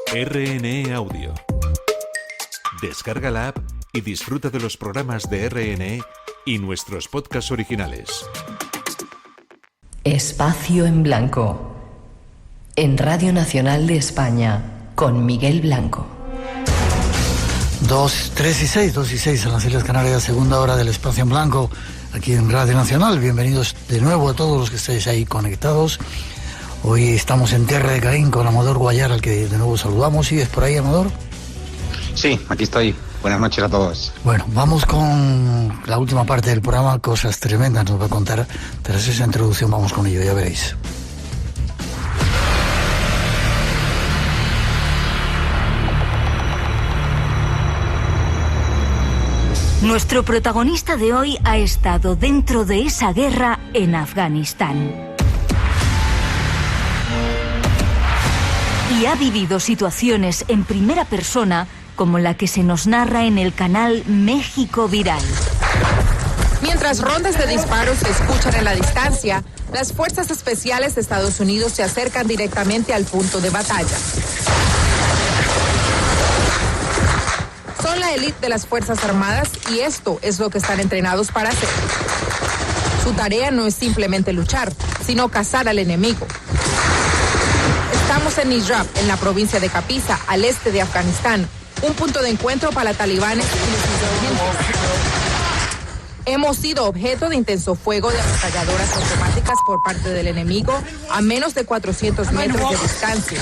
RNE Audio. Descarga la app y disfruta de los programas de RNE y nuestros podcasts originales. Espacio en Blanco. En Radio Nacional de España, con Miguel Blanco. 3 y 6 en las Islas Canarias, segunda hora del Espacio en Blanco, aquí en Radio Nacional. Bienvenidos de nuevo a todos los que estáis ahí conectados. Hoy estamos en Tierra de Caín con Amador Guayar, al que de nuevo saludamos. ¿Sigues por ahí, Amador? Sí, aquí estoy. Buenas noches a todos. Bueno, vamos con la última parte del programa. Cosas tremendas nos va a contar. Tras esa introducción vamos con ello, ya veréis. Nuestro protagonista de hoy ha estado dentro de esa guerra en Afganistán. Y ha vivido situaciones en primera persona como la que se nos narra en el canal México Viral. Mientras rondas de disparos se escuchan en la distancia, las fuerzas especiales de Estados Unidos se acercan directamente al punto de batalla. Son la élite de las Fuerzas Armadas y esto es lo que están entrenados para hacer. Su tarea no es simplemente luchar, sino cazar al enemigo. Estamos en Nijab, en la provincia de Kapisa, al este de Afganistán, un punto de encuentro para talibanes y los insurgentes. Hemos sido objeto de intenso fuego de ametralladoras automáticas por parte del enemigo a menos de 400 metros de distancia.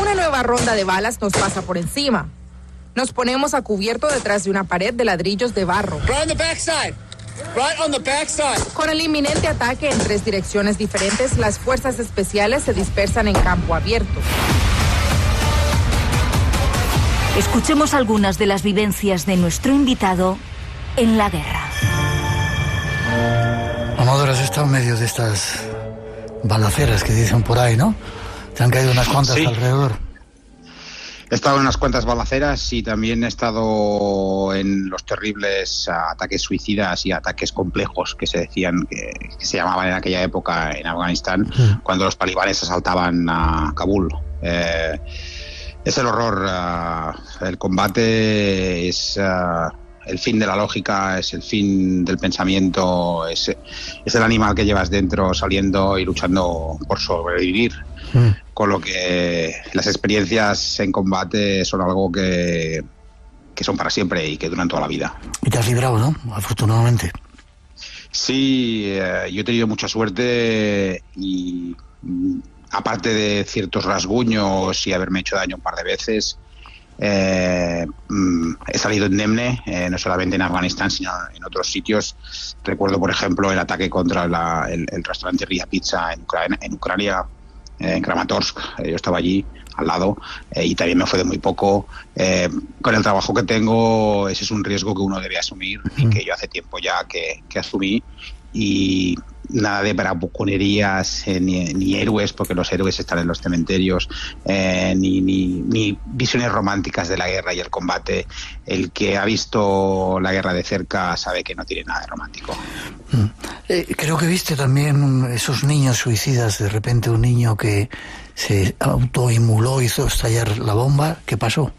Una nueva ronda de balas nos pasa por encima. Nos ponemos a cubierto detrás de una pared de ladrillos de barro. Con el inminente ataque en 3 direcciones diferentes, las fuerzas especiales se dispersan en campo abierto. Escuchemos algunas de las vivencias de nuestro invitado en la guerra. Amador, has estado en medio de estas balaceras que dicen por ahí, ¿no? Te han caído unas cuantas alrededor. He estado en unas cuantas balaceras y también he estado en los terribles ataques suicidas y ataques complejos que se decían, que se llamaban en aquella época en Afganistán, cuando los talibanes asaltaban a Kabul. Es el horror. El combate es el fin de la lógica, es el fin del pensamiento, es el animal que llevas dentro saliendo y luchando por sobrevivir. Con lo que las experiencias en combate son algo que son para siempre y que duran toda la vida. Y te has librado, ¿no? Afortunadamente. Sí, yo he tenido mucha suerte y aparte de ciertos rasguños y haberme hecho daño un par de veces, he salido indemne, no solamente en Afganistán sino en otros sitios. Recuerdo, por ejemplo, el ataque contra el restaurante Ria Pizza en Ucrania, en Kramatorsk. Yo estaba allí al lado y también me fue de muy poco. Con el trabajo que tengo, ese es un riesgo que uno debe asumir y que yo hace tiempo ya que asumí. Y nada de bravuconerías ni héroes, porque los héroes están en los cementerios, ni visiones románticas de la guerra y el combate. El que ha visto la guerra de cerca sabe que no tiene nada de romántico. Creo que viste también esos niños suicidas. De repente un niño que se autoinmoló, hizo estallar la bomba. ¿Qué pasó?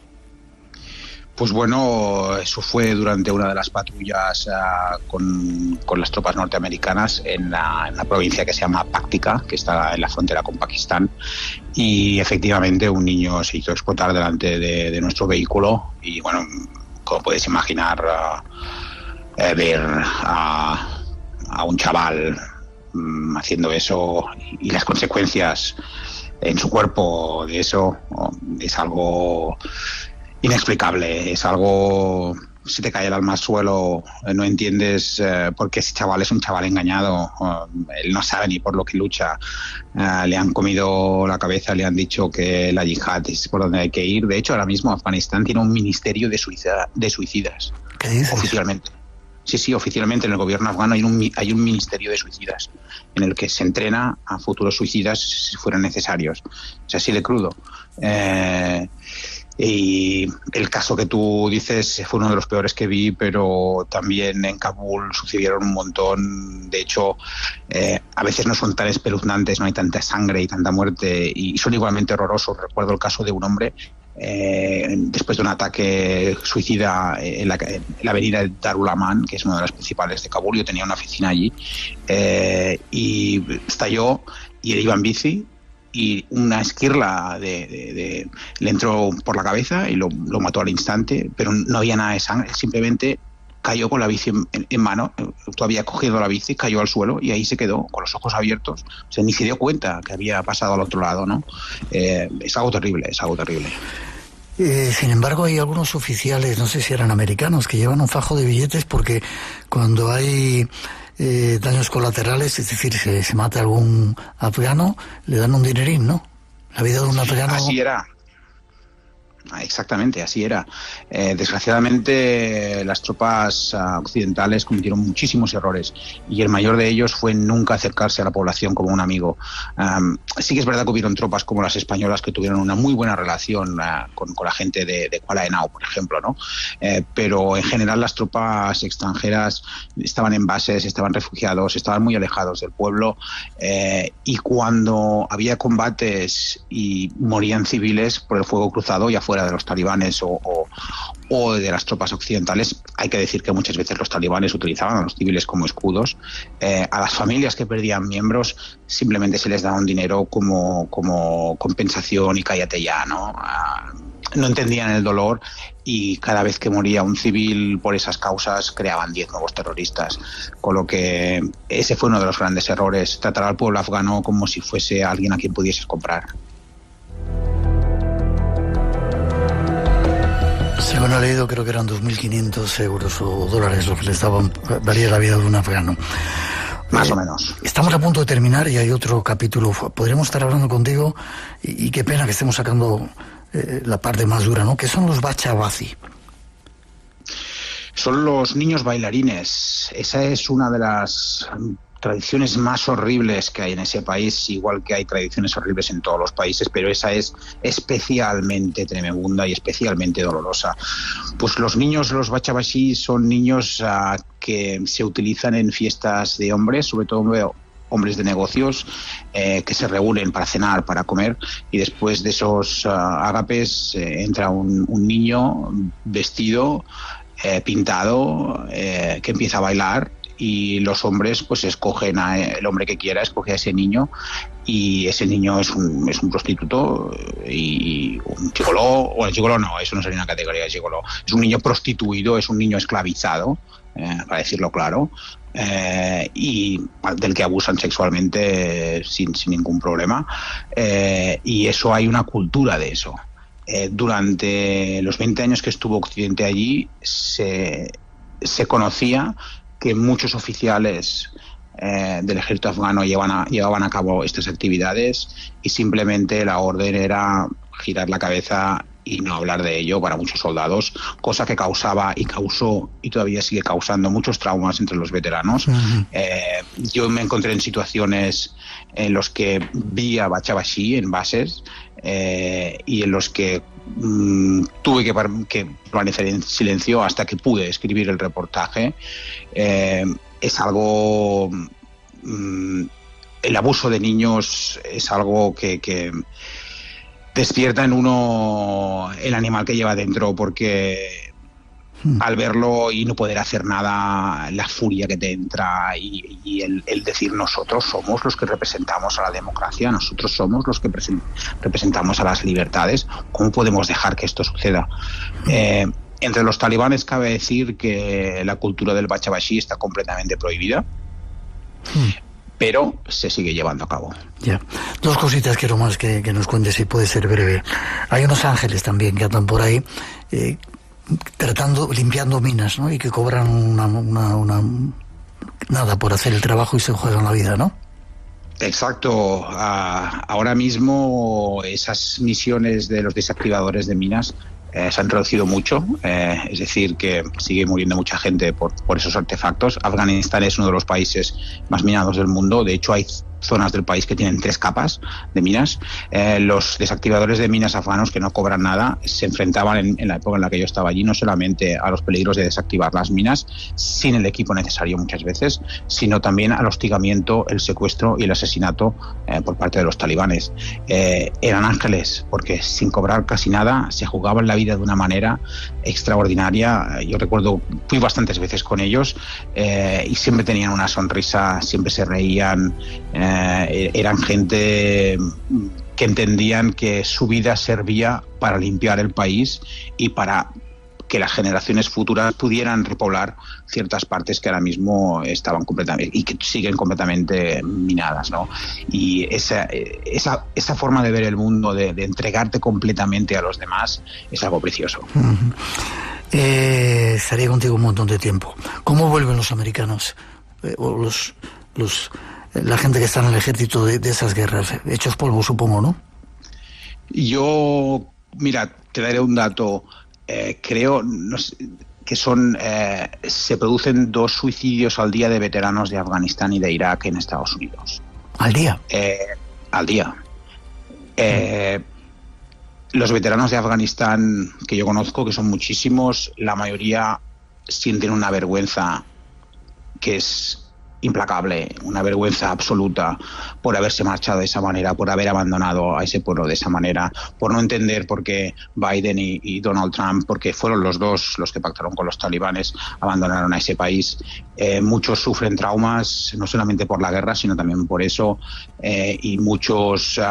Pues bueno, eso fue durante una de las patrullas con las tropas norteamericanas en la provincia que se llama Paktika, que está en la frontera con Pakistán, y efectivamente un niño se hizo explotar delante de nuestro vehículo y bueno, como puedes imaginar, ver a un chaval haciendo eso y las consecuencias en su cuerpo de eso es algo inexplicable, es algo, se te cae el alma al suelo, no entiendes por qué ese chaval es un chaval engañado, él no sabe ni por lo que lucha, le han comido la cabeza, le han dicho que la yihad es por donde hay que ir. De hecho, ahora mismo Afganistán tiene un ministerio de suicidas. ¿Qué dices? Oficialmente. Sí, oficialmente en el gobierno afgano hay un ministerio de suicidas en el que se entrena a futuros suicidas si fueran necesarios. Es así de crudo. Y el caso que tú dices fue uno de los peores que vi, pero también en Kabul sucedieron un montón. De hecho, a veces no son tan espeluznantes, no hay tanta sangre y tanta muerte, y son igualmente horrorosos. Recuerdo el caso de un hombre después de un ataque suicida en la avenida de Darul Aman, que es una de las principales de Kabul. Yo tenía una oficina allí, y estalló, y él iba en bici, y una esquirla le entró por la cabeza y lo mató al instante, pero no había nada de sangre, simplemente cayó con la bici en mano, todavía había cogido la bici, cayó al suelo y ahí se quedó con los ojos abiertos, o sea, ni se dio cuenta que había pasado al otro lado, ¿no? Es algo terrible, es algo terrible. Sin embargo, hay algunos oficiales, no sé si eran americanos, que llevan un fajo de billetes porque cuando hay daños colaterales, es decir, se mata algún afgano, le dan un dinerín, ¿no? La vida de un afgano... Así era. Exactamente, así era. Desgraciadamente, las tropas occidentales cometieron muchísimos errores, y el mayor de ellos fue nunca acercarse a la población como un amigo. Sí que es verdad que hubieron tropas como las españolas que tuvieron una muy buena relación con la gente de Kuala Enau, por ejemplo, ¿no? Pero en general las tropas extranjeras estaban en bases, estaban refugiados, estaban muy alejados del pueblo, y cuando había combates y morían civiles por el fuego cruzado, ya fuera de los talibanes o de las tropas occidentales, hay que decir que muchas veces los talibanes utilizaban a los civiles como escudos. A las familias que perdían miembros simplemente se les daba un dinero como compensación y cállate ya, ¿no? No entendían el dolor, y cada vez que moría un civil por esas causas creaban 10 nuevos terroristas, con lo que ese fue uno de los grandes errores, tratar al pueblo afgano como si fuese alguien a quien pudieses comprar. Según he leído, creo que eran 2.500 euros o dólares lo que les daban, valía la vida de un afgano. Más o menos. Estamos a punto de terminar y hay otro capítulo. Podríamos estar hablando contigo, y qué pena que estemos sacando la parte más dura, ¿no? Que son los bachabazi. Son los niños bailarines. Esa es una de las tradiciones más horribles que hay en ese país, igual que hay tradiciones horribles en todos los países, pero esa es especialmente tremenda y especialmente dolorosa. Pues los niños, los bachabashi, son niños que se utilizan en fiestas de hombres, sobre todo hombres de negocios, que se reúnen para cenar, para comer, y después de esos ágapes entra un niño vestido, pintado, que empieza a bailar, y los hombres pues escogen el hombre que quiera, escoge a ese niño, y ese niño es un prostituto y un gigoló, o el gigoló no, eso no sería una categoría de gigoló, es un niño prostituido, es un niño esclavizado, para decirlo claro, y del que abusan sexualmente sin ningún problema, y eso, hay una cultura de eso. Durante los 20 años que estuvo Occidente allí, se conocía que muchos oficiales del ejército afgano llevaban a cabo estas actividades, y simplemente la orden era girar la cabeza y no hablar de ello para muchos soldados, cosa que causaba y causó y todavía sigue causando muchos traumas entre los veteranos. Uh-huh. Yo me encontré en situaciones en los que vi a bachabashi en bases, y en los que tuve que permanecer en silencio hasta que pude escribir el reportaje. Es algo... el abuso de niños es algo que despierta en uno el animal que lleva dentro, porque al verlo y no poder hacer nada, la furia que te entra, y el decir, nosotros somos los que representamos a la democracia, nosotros somos los que representamos a las libertades, ¿cómo podemos dejar que esto suceda? Entre los talibanes cabe decir que la cultura del bachabashi está completamente prohibida, pero se sigue llevando a cabo. Ya. Dos cositas quiero más que nos cuentes, si puede ser breve. Hay unos ángeles también que andan por ahí limpiando minas, ¿no? Y que cobran una nada por hacer el trabajo y se juegan la vida, ¿no? Exacto. Ahora mismo esas misiones de los desactivadores de minas se han reducido mucho, es decir, que sigue muriendo mucha gente por esos artefactos. Afganistán es uno de los países más minados del mundo. De hecho, hay zonas del país que tienen 3 capas de minas. Los desactivadores de minas afganos, que no cobran nada, se enfrentaban en la época en la que yo estaba allí no solamente a los peligros de desactivar las minas sin el equipo necesario muchas veces, sino también al hostigamiento, el secuestro y el asesinato por parte de los talibanes. Eran ángeles, porque sin cobrar casi nada se jugaban la vida de una manera extraordinaria. Yo recuerdo, fui bastantes veces con ellos y siempre tenían una sonrisa, siempre se reían, eran gente que entendían que su vida servía para limpiar el país y para que las generaciones futuras pudieran repoblar ciertas partes que ahora mismo estaban completamente y que siguen completamente minadas, ¿no? Y esa forma de ver el mundo, de entregarte completamente a los demás, es algo precioso. Estaría contigo un montón de tiempo. ¿Cómo vuelven los americanos o la gente que está en el ejército de esas guerras? Hechos polvo, supongo, ¿no? Yo, mira, te daré un dato. Creo que se producen 2 suicidios al día de veteranos de Afganistán y de Irak en Estados Unidos. ¿Al día? Al día. Los veteranos de Afganistán que yo conozco, que son muchísimos, la mayoría sienten una vergüenza que es implacable, una vergüenza absoluta por haberse marchado de esa manera, por haber abandonado a ese pueblo de esa manera, por no entender por qué Biden y Donald Trump, porque fueron los dos los que pactaron con los talibanes, abandonaron a ese país. Muchos sufren traumas, no solamente por la guerra, sino también por eso, y muchos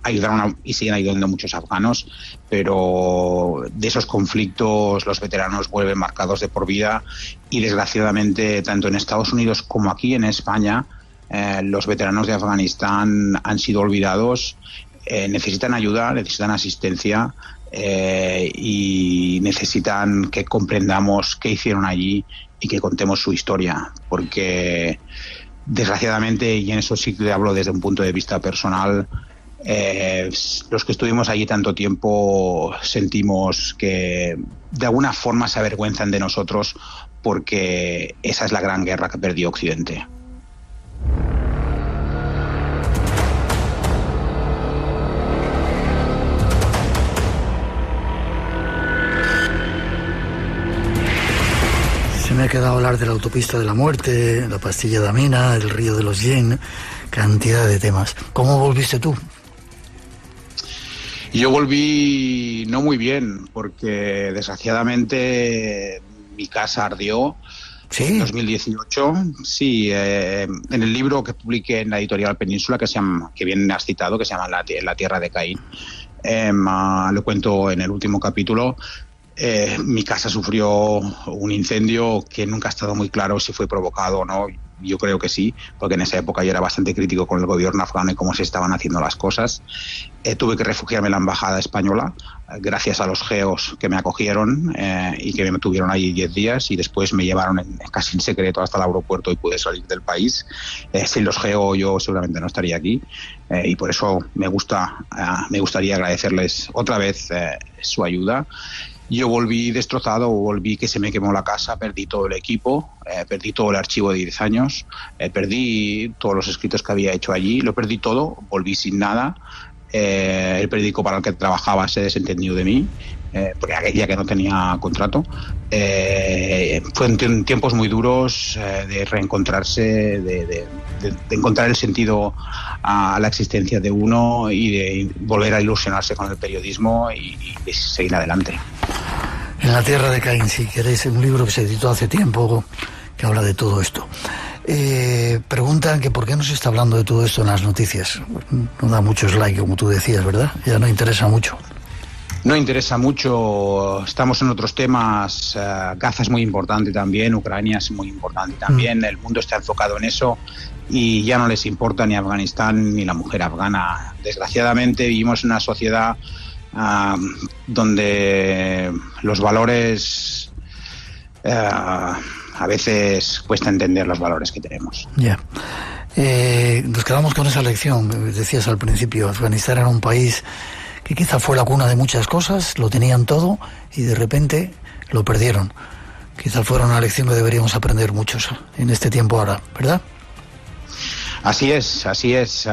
ayudaron y siguen ayudando a muchos afganos, pero de esos conflictos los veteranos vuelven marcados de por vida y desgraciadamente tanto en Estados Unidos como aquí en España los veteranos de Afganistán han sido olvidados, necesitan ayuda, necesitan asistencia y necesitan que comprendamos qué hicieron allí y que contemos su historia, porque desgraciadamente, y en eso sí que hablo desde un punto de vista personal, los que estuvimos allí tanto tiempo sentimos que de alguna forma se avergüenzan de nosotros porque esa es la gran guerra que perdió Occidente. Se me ha quedado hablar de la autopista de la muerte, la pastilla de Amina, el río de los Yen, cantidad de temas. ¿Cómo volviste tú? Yo volví no muy bien, porque desgraciadamente mi casa ardió. ¿Sí? En 2018, sí, en el libro que publiqué en la editorial Península, que bien has citado, que se llama La Tierra de Caín, lo cuento en el último capítulo. Mi casa sufrió un incendio que nunca ha estado muy claro si fue provocado o no. Yo creo que sí, porque en esa época yo era bastante crítico con el gobierno afgano y cómo se estaban haciendo las cosas. Tuve que refugiarme en la embajada española, gracias a los geos que me acogieron y que me tuvieron allí 10 días y después me llevaron casi en secreto hasta el aeropuerto y pude salir del país. Sin los geos yo seguramente no estaría aquí y por eso me gustaría agradecerles otra vez su ayuda. Yo volví destrozado, volví que se me quemó la casa, perdí todo el equipo, perdí todo el archivo de 10 años, perdí todos los escritos que había hecho allí, lo perdí todo, volví sin nada. El periódico para el que trabajaba se desentendió de mí, porque aquella que no tenía contrato. Fueron tiempos muy duros de reencontrarse, de encontrar el sentido a la existencia de uno y de volver a ilusionarse con el periodismo y de seguir adelante. En La Tierra de Caín, si queréis, un libro que se editó hace tiempo que habla de todo esto. Preguntan que por qué no se está hablando de todo esto en las noticias. No da muchos likes, como tú decías, ¿verdad? Ya no interesa mucho. No interesa mucho, estamos en otros temas. Gaza es muy importante también, Ucrania es muy importante también, el mundo está enfocado en eso y ya no les importa ni Afganistán ni la mujer afgana. Desgraciadamente vivimos en una sociedad donde los valores a veces cuesta entender los valores que tenemos. Ya. Nos quedamos con esa lección. Decías al principio, Afganistán era un país que quizá fue la cuna de muchas cosas, lo tenían todo y de repente lo perdieron. Quizá fuera una lección que deberíamos aprender muchos en este tiempo ahora, ¿verdad? Así es.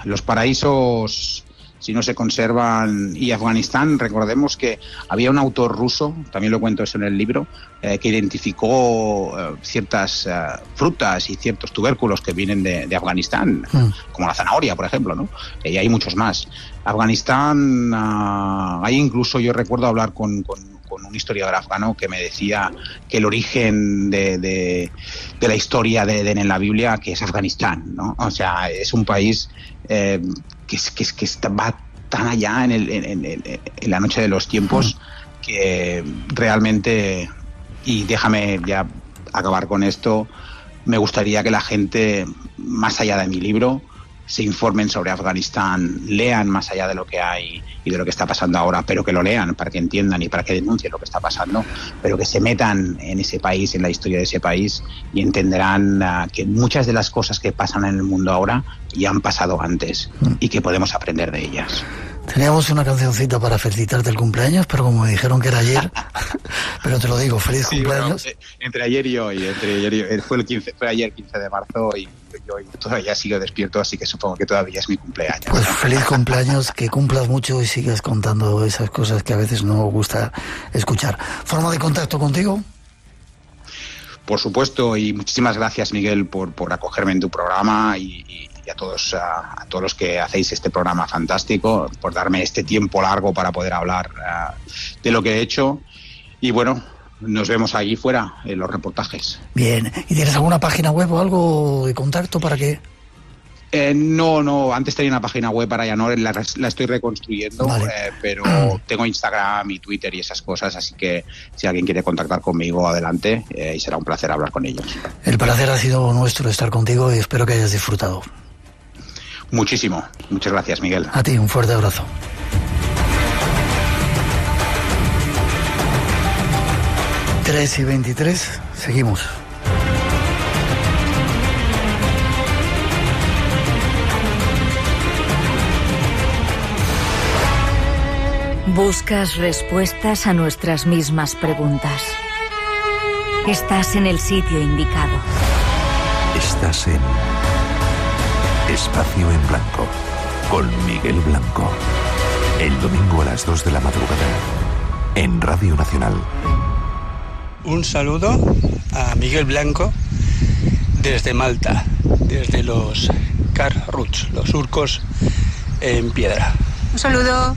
Los paraísos, si no se conservan, y Afganistán, recordemos que había un autor ruso, también lo cuento eso en el libro, que identificó ciertas frutas y ciertos tubérculos que vienen de Afganistán, como la zanahoria, por ejemplo, ¿no? Y hay muchos más. Afganistán, ahí incluso yo recuerdo hablar con un historiador afgano que me decía que el origen de la historia de Edén en la Biblia, que es Afganistán, ¿no? O sea, es un país que va tan allá en la noche de los tiempos que realmente, y déjame ya acabar con esto, me gustaría que la gente, más allá de mi libro, se informen sobre Afganistán, lean más allá de lo que hay y de lo que está pasando ahora, pero que lo lean para que entiendan y para que denuncien lo que está pasando, pero que se metan en ese país, en la historia de ese país, y entenderán que muchas de las cosas que pasan en el mundo ahora ya han pasado antes y que podemos aprender de ellas. Teníamos una cancioncita para felicitarte el cumpleaños, pero como me dijeron que era ayer, pero te lo digo, feliz cumpleaños. Bueno, entre ayer y hoy, fue ayer 15 de marzo y yo todavía sigo despierto, así que supongo que todavía es mi cumpleaños. Pues feliz cumpleaños, que cumplas mucho y sigas contando esas cosas que a veces no gusta escuchar. ¿Forma de contacto contigo? Por supuesto, y muchísimas gracias, Miguel, por acogerme en tu programa y a todos los que hacéis este programa fantástico, por darme este tiempo largo para poder hablar de lo que he hecho. Y bueno, nos vemos allí fuera en los reportajes. Bien, ¿y tienes alguna página web o algo de contacto para que...? No, antes tenía una página web, para ya no, la estoy reconstruyendo, vale. Pero tengo Instagram y Twitter y esas cosas, así que si alguien quiere contactar conmigo, adelante, y será un placer hablar con ellos. El placer ha sido nuestro estar contigo y espero que hayas disfrutado. Muchísimo, muchas gracias, Miguel. A ti, un fuerte abrazo. Tres y 23, seguimos. Buscas respuestas a nuestras mismas preguntas. Estás en el sitio indicado. Estás en Espacio en Blanco, con Miguel Blanco. El domingo a las 2 de la madrugada, en Radio Nacional. Un saludo a Miguel Blanco desde Malta, desde los Karruts, los surcos en piedra. Un saludo.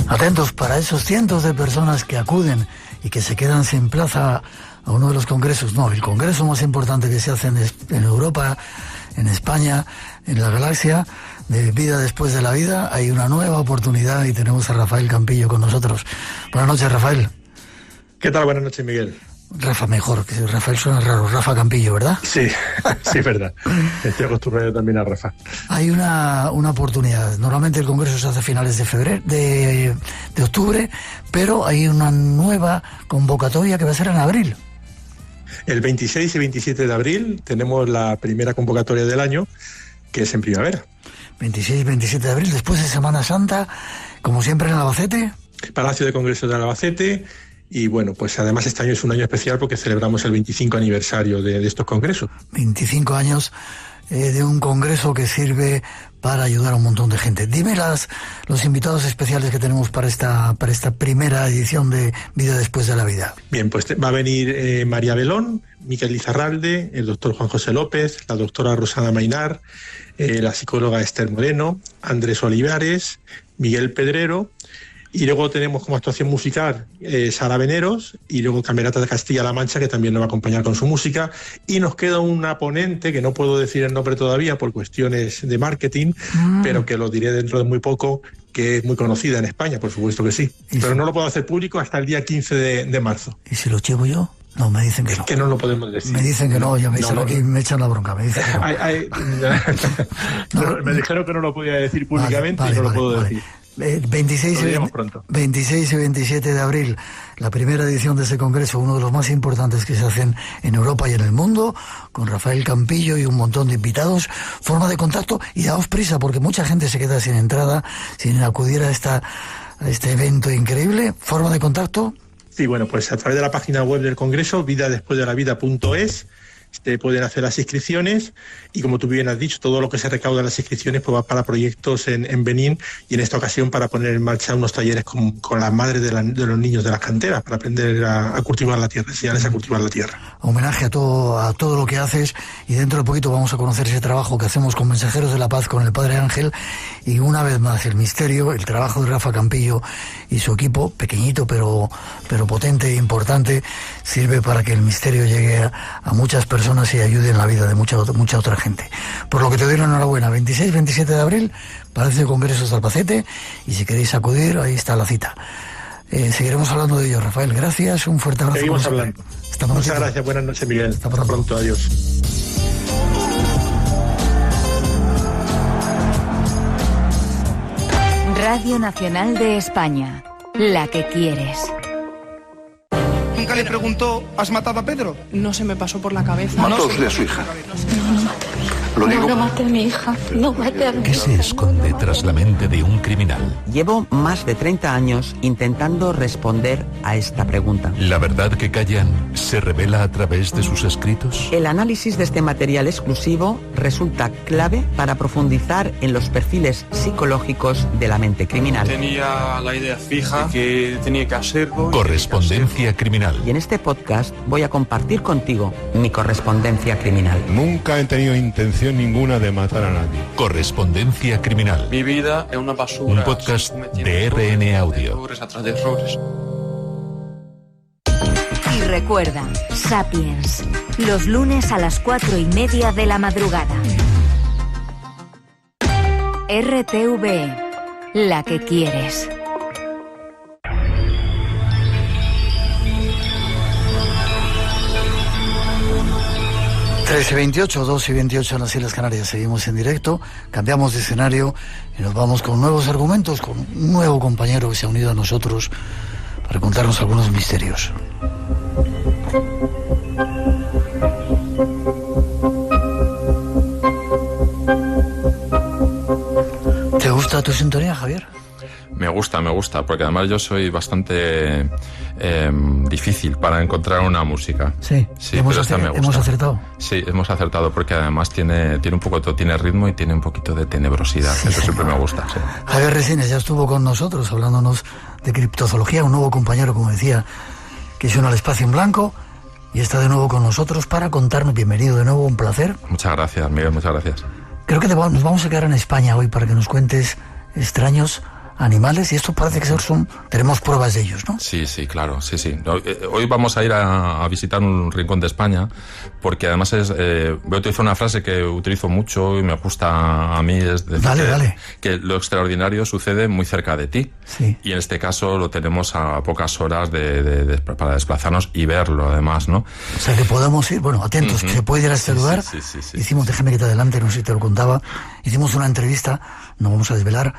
Atentos para esos cientos de personas que acuden y que se quedan sin plaza a uno de los congresos, no, el congreso más importante que se hace en Europa, en España, en la galaxia, de Vida Después de la Vida. Hay una nueva oportunidad y tenemos a Rafael Campillo con nosotros. Buenas noches, Rafael. ¿Qué tal? Buenas noches, Miguel. Rafa mejor, que Rafael suena raro, Rafa Campillo, ¿verdad? Sí, sí, verdad. Estoy acostumbrado también a Rafa. Hay una oportunidad. Normalmente el congreso se hace a finales de febrero, de octubre, pero hay una nueva convocatoria que va a ser en abril. El 26 y 27 de abril tenemos la primera convocatoria del año, que es en primavera. 26 y 27 de abril, después de Semana Santa, como siempre en Albacete. Palacio de Congresos de Albacete. Y bueno, pues además este año es un año especial porque celebramos el 25 aniversario de estos congresos. 25 años de un congreso que sirve para ayudar a un montón de gente. Dime los invitados especiales que tenemos para esta primera edición de Vida Después de la Vida. Bien, pues va a venir María Belón, Miquel Lizarralde, el doctor Juan José López, la doctora Rosana Mainar, la psicóloga Esther Moreno, Andrés Olivares, Miguel Pedrero. Y luego tenemos como actuación musical Sara Veneros y luego Camerata de Castilla-La Mancha, que también nos va a acompañar con su música. Y nos queda una ponente, que no puedo decir el nombre todavía por cuestiones de marketing, pero que lo diré dentro de muy poco, que es muy conocida en España, por supuesto que sí. Pero no lo puedo hacer público hasta el día 15 de marzo. ¿Y si lo llevo yo? No, me dicen que no. Es que no lo podemos decir. Me dicen que no, ya me dicen aquí, me echan la bronca, me dicen que no. Me dijeron que no lo podía decir públicamente y no lo puedo decir. 26 y 27 de abril, la primera edición de ese congreso, uno de los más importantes que se hacen en Europa y en el mundo, con Rafael Campillo y un montón de invitados. Forma de contacto, y daos prisa porque mucha gente se queda sin entrada, sin acudir a a este evento increíble. ¿Forma de contacto? Sí, bueno, pues a través de la página web del Congreso, vidadespuesdelavida.es, pueden hacer las inscripciones y, como tú bien has dicho, todo lo que se recauda en las inscripciones pues va para proyectos en Benín, y en esta ocasión para poner en marcha unos talleres con las madres de los niños de las canteras para aprender a cultivar la tierra, enseñarles a cultivar la tierra. Homenaje a todo lo que haces, y dentro de poquito vamos a conocer ese trabajo que hacemos con Mensajeros de la Paz, con el Padre Ángel, y una vez más el misterio, el trabajo de Rafa Campillo y su equipo, pequeñito pero potente e importante, sirve para que el misterio llegue a muchas personas y ayude en la vida de mucha otra gente. Por lo que te doy la enhorabuena. 26-27 de abril, Palacio de Congresos de Albacete, y si queréis acudir, ahí está la cita. Seguiremos hablando de ello, Rafael. Gracias, un fuerte abrazo. Seguimos hablando. Muchas gracias, buenas noches, Miguel. Hasta pronto, adiós. Radio Nacional de España, la que quieres. ¿Nunca le preguntó, ¿has matado a Pedro? No se me pasó por la cabeza. ¿Mató usted a su hija? No maté a mi hija, no maté a mi hija. ¿Qué se esconde tras la mente de un criminal? Llevo más de 30 años intentando responder a esta pregunta. ¿La verdad que callan se revela a través de sus escritos? El análisis de este material exclusivo resulta clave para profundizar en los perfiles psicológicos de la mente criminal. Tenía la idea fija que tenía que hacerlo. Correspondencia criminal. Y en este podcast voy a compartir contigo mi correspondencia criminal. Nunca he tenido intención ninguna de matar a nadie. Correspondencia criminal. Mi vida es una basura. Un podcast de RN Audio. Errores atrás de errores. Y recuerda, Sapiens, los lunes a las 4:30 de la madrugada. RTV, la que quieres. 13:28, 2:28 en las Islas Canarias. Seguimos en directo, cambiamos de escenario y nos vamos con nuevos argumentos, con un nuevo compañero que se ha unido a nosotros para contarnos algunos misterios. ¿Te gusta tu sintonía, Javier? Me gusta, porque además yo soy bastante difícil para encontrar una música. Sí, pero esta me gusta. ¿Hemos acertado? Sí, hemos acertado, porque además tiene un poco, tiene ritmo y tiene un poquito de tenebrosidad. Sí, eso siempre me gusta. Sí. Javier Resines ya estuvo con nosotros hablándonos de criptozoología, un nuevo compañero, como decía, que se une al Espacio en Blanco y está de nuevo con nosotros para contarnos. Bienvenido de nuevo, un placer. Muchas gracias, Miguel, muchas gracias. Creo que nos vamos a quedar en España hoy para que nos cuentes extraños animales, y esto parece que tenemos pruebas de ellos, ¿no? Sí, claro, sí. Hoy vamos a ir a visitar un rincón de España, porque además voy a utilizar una frase que utilizo mucho y me gusta a mí, es decir, que lo extraordinario sucede muy cerca de ti. Sí. Y en este caso lo tenemos a pocas horas para desplazarnos y verlo, además, ¿no? O sea, que podemos ir, atentos, que se puede ir a este lugar. Sí. Hicimos, déjame que te adelante, no sé si te lo contaba, hicimos una entrevista, no vamos a desvelar,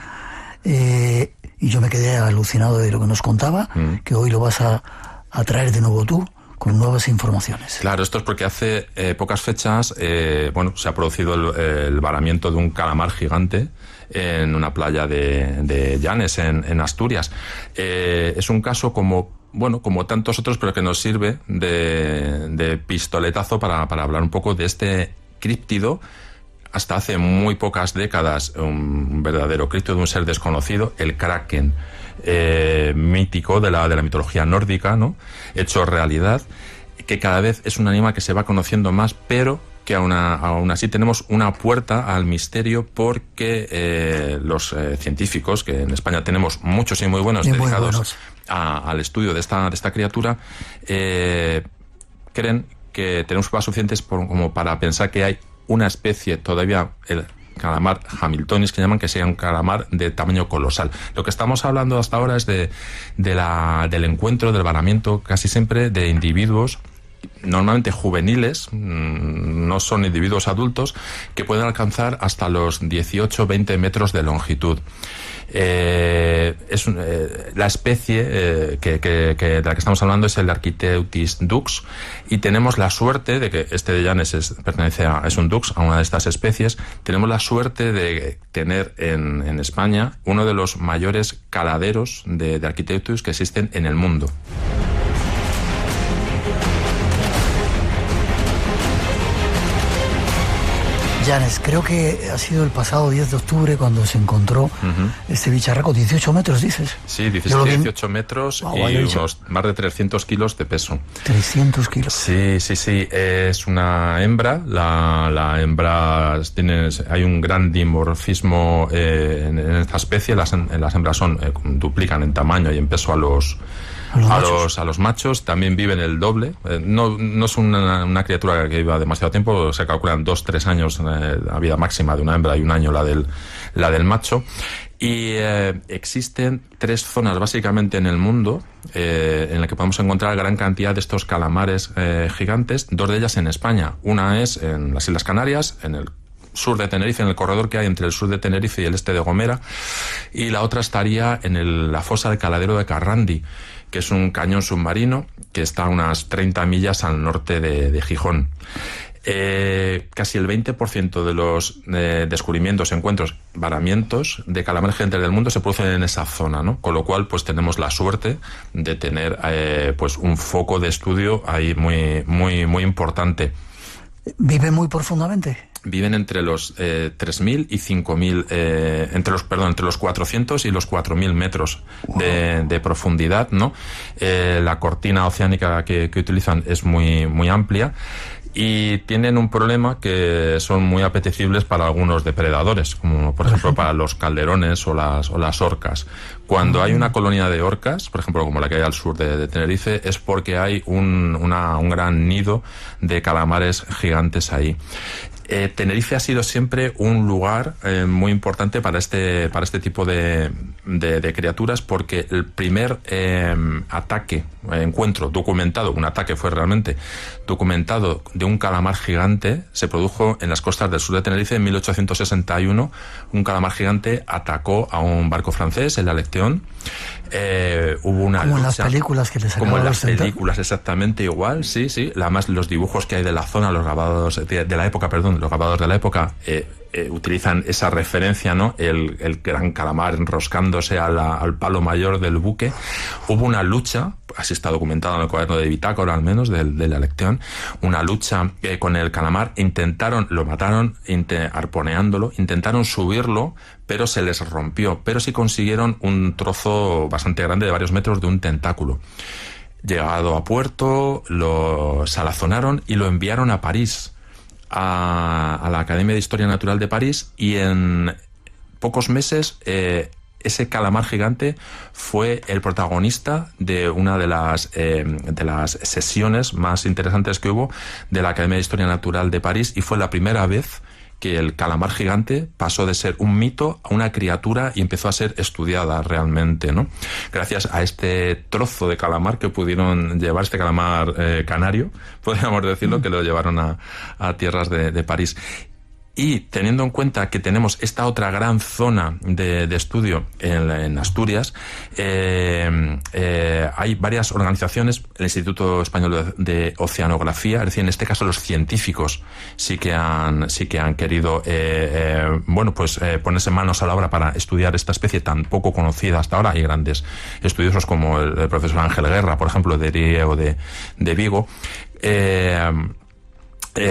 y yo me quedé alucinado de lo que nos contaba, que hoy lo vas a traer de nuevo tú, con nuevas informaciones. Claro, esto es porque hace pocas fechas, se ha producido el varamiento de un calamar gigante en una playa de Llanes, en Asturias. Es un caso como tantos otros, pero que nos sirve de pistoletazo para hablar un poco de este críptido. Hasta hace muy pocas décadas, un verdadero críptido de un ser desconocido, el kraken, mítico de la mitología nórdica, ¿no? Hecho realidad, que cada vez es un animal que se va conociendo más, pero que aún así tenemos una puerta al misterio, porque los científicos, que en España tenemos muchos y muy buenos, dedicados al estudio de esta criatura, creen que tenemos pruebas suficientes como para pensar que hay una especie todavía, el calamar hamiltonis, que llaman, que sea un calamar de tamaño colosal. Lo que estamos hablando hasta ahora es del encuentro, del varamiento casi siempre de individuos normalmente juveniles, no son individuos adultos, que pueden alcanzar hasta los 18-20 metros de longitud. La especie de la que estamos hablando es el Architeuthis dux, y tenemos la suerte de que este de Llanes es un dux, a una de estas especies. Tenemos la suerte de tener en España uno de los mayores caladeros de Architeuthis que existen en el mundo. Llanes, creo que ha sido el pasado 10 de octubre cuando se encontró este bicharraco, 18 metros, dices. Sí, 18 metros y unos más de 300 kilos de peso. 300 kilos. Sí, es una hembra. La hembra hay un gran dimorfismo en esta especie. Las hembras duplican en tamaño y en peso a los machos. También viven el doble. No es una criatura que viva demasiado tiempo. Se calculan 2-3 años la vida máxima de una hembra y 1 año la del macho. Y existen 3 zonas básicamente en el mundo en las que podemos encontrar gran cantidad de estos calamares gigantes. 2 de ellas en España. Una es en las Islas Canarias, en el sur de Tenerife, en el corredor que hay entre el sur de Tenerife y el este de Gomera, y la otra estaría en la fosa del Caladero de Carrandi, que es un cañón submarino que está a unas 30 millas al norte de Gijón. Casi el 20% de los descubrimientos, encuentros, varamientos de calamares gigantes del mundo se producen en esa zona, ¿no? Con lo cual, pues tenemos la suerte de tener pues un foco de estudio ahí muy importante. ¿Vive muy profundamente? Viven entre los 3.000 y 5.000, entre los 400 y los 4.000 metros de profundidad, ¿no? La cortina oceánica que utilizan es muy amplia. Y tienen un problema que son muy apetecibles para algunos depredadores, como por ejemplo para los calderones o las orcas. Cuando hay una colonia de orcas, por ejemplo como la que hay al sur de Tenerife, es porque hay un gran nido de calamares gigantes ahí. Tenerife ha sido siempre un lugar muy importante para este tipo de criaturas, porque el primer encuentro documentado, un ataque fue realmente documentado, de un calamar gigante se produjo en las costas del sur de Tenerife en 1861. Un calamar gigante atacó a un barco francés, el Alecteón. Hubo una como lucha, en las películas que les como en las películas, exactamente igual, sí. Además, los dibujos que hay de la zona, los grabados de la época, utilizan esa referencia, ¿no? El gran calamar enroscándose al palo mayor del buque. Hubo una lucha, así está documentado en el cuaderno de bitácora al menos, del Alecteón, una lucha con el calamar. Lo mataron arponeándolo, intentaron subirlo, pero se les rompió. Pero sí consiguieron un trozo bastante grande de varios metros de un tentáculo. Llegado a puerto, lo salazonaron y lo enviaron a París, a la Academia de Historia Natural de París, y en pocos meses ese calamar gigante fue el protagonista de una de las sesiones más interesantes que hubo de la Academia de Historia Natural de París, y fue la primera vez que el calamar gigante pasó de ser un mito a una criatura y empezó a ser estudiada realmente, ¿no? Gracias a este trozo de calamar que pudieron llevar, este calamar canario, podríamos decirlo, que lo llevaron a tierras de París. Y teniendo en cuenta que tenemos esta otra gran zona de estudio en Asturias, hay varias organizaciones, el Instituto Español de Oceanografía, es decir, en este caso los científicos sí que han querido ponerse manos a la obra para estudiar esta especie tan poco conocida hasta ahora. Hay grandes estudiosos como el profesor Ángel Guerra, por ejemplo, de Riego de Vigo.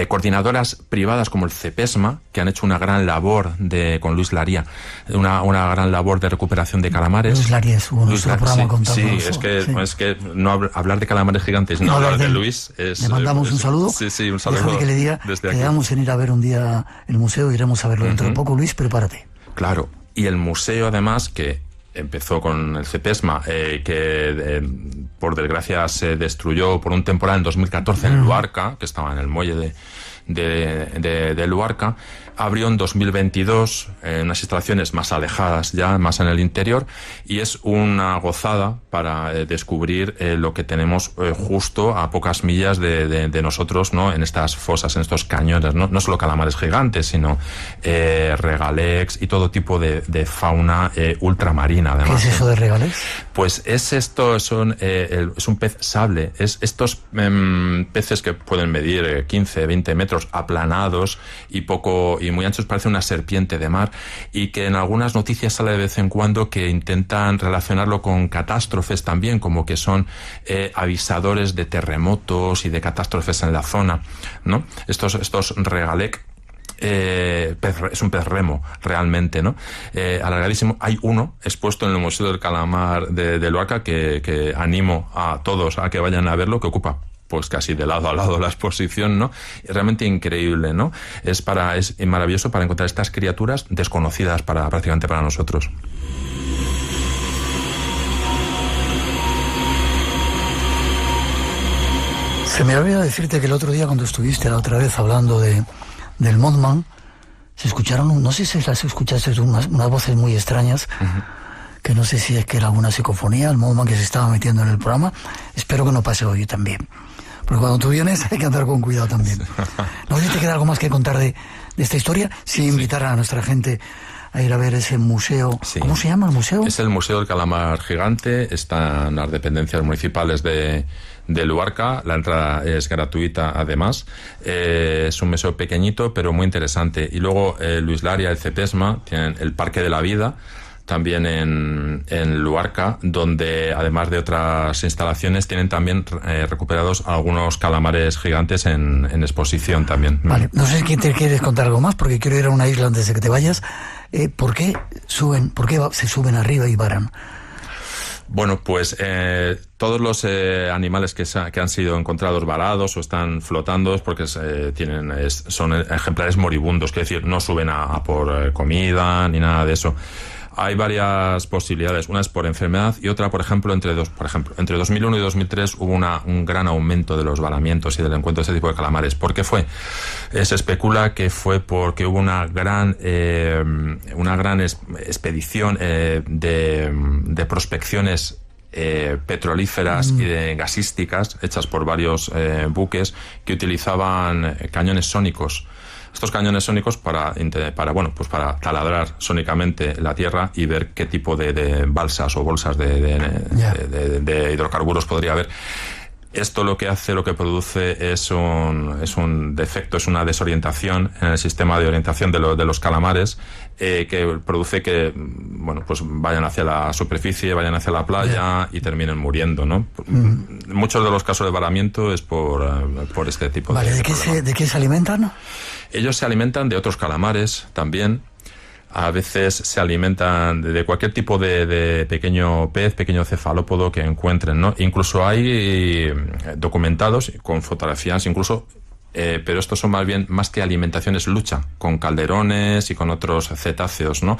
Coordinadoras privadas como el CEPESMA, que han hecho una gran labor con Luis Laría, una gran labor de recuperación de calamares. Luis Laría es nuestro programa contado. Sí, es que no hablar de calamares gigantes, no hablar de Luis es... Le mandamos un saludo. Sí, un saludo. Déjame que le diga, quedamos en ir a ver un día el museo, iremos a verlo dentro de poco. Luis, prepárate. Claro, y el museo además, que empezó con el CEPESMA, que por desgracia se destruyó por un temporal en 2014 en Luarca, que estaba en el muelle de Luarca, abrió en 2022 unas instalaciones más alejadas ya, más en el interior, y es una gozada para descubrir lo que tenemos justo a pocas millas de nosotros, ¿no? En estas fosas, en estos cañones, ¿no? No solo calamares gigantes, sino regalex y todo tipo de fauna ultramarina, además. ¿Qué es eso de regalex? Pues es un pez sable. Es estos peces que pueden medir 15, 20 metros, aplanados y muy anchos, parece una serpiente de mar, y que en algunas noticias sale de vez en cuando que intentan relacionarlo con catástrofes también, como que son avisadores de terremotos y de catástrofes en la zona, ¿no? Estos regalec, es un pez remo realmente, ¿no? Alargadísimo. Hay uno expuesto en el Museo del Calamar de Luarca que animo a todos a que vayan a verlo, que ocupa pues casi de lado a lado la exposición, ¿no? Es realmente increíble, ¿no? Es maravilloso para encontrar estas criaturas desconocidas prácticamente para nosotros. Se me olvidó decirte que el otro día, cuando estuviste la otra vez hablando del Mothman, se escucharon, no sé si las escuchaste, unas voces muy extrañas, que no sé si es que era alguna psicofonía, el Mothman que se estaba metiendo en el programa. Espero que no pase hoy también, porque cuando tú vienes hay que andar con cuidado también. No sé si te queda algo más que contar de esta historia, si invitar a nuestra gente a ir a ver ese museo. Sí. ¿Cómo se llama el museo? Es el Museo del Calamar Gigante, está en las dependencias municipales de Luarca. La entrada es gratuita, además. Es un museo pequeñito pero muy interesante. Y luego Luis Laria, el CEPESMA, tienen el Parque de la Vida también en Luarca, donde además de otras instalaciones tienen también recuperados algunos calamares gigantes en exposición también. Vale, no sé si te quieres contar algo más, porque quiero ir a una isla antes de que te vayas. ¿Por qué se suben arriba y varan? Bueno, pues todos los animales que han sido encontrados varados o están flotando es porque son ejemplares moribundos, que decir, no suben a por comida ni nada de eso. Hay varias posibilidades. Una es por enfermedad y otra, por ejemplo, entre 2001 y 2003 hubo un gran aumento de los varamientos y del encuentro de este tipo de calamares. ¿Por qué fue? Se especula que fue porque hubo una gran expedición de prospecciones petrolíferas y de gasísticas hechas por varios buques que utilizaban cañones sónicos. Estos cañones sónicos para taladrar sónicamente la tierra y ver qué tipo de balsas o bolsas de hidrocarburos podría haber. Esto lo que produce es un defecto, es una desorientación en el sistema de orientación de los calamares, que produce que pues vayan hacia la superficie, vayan hacia la playa y terminen muriendo, ¿no? Muchos de los casos de varamiento es por este tipo de problemas. ¿De qué se alimentan? Ellos se alimentan de otros calamares también. A veces se alimentan de cualquier tipo de pequeño pez, pequeño cefalópodo que encuentren, ¿no? Incluso hay documentados con fotografías, incluso, pero estos son más que alimentaciones, lucha con calderones y con otros cetáceos, ¿no?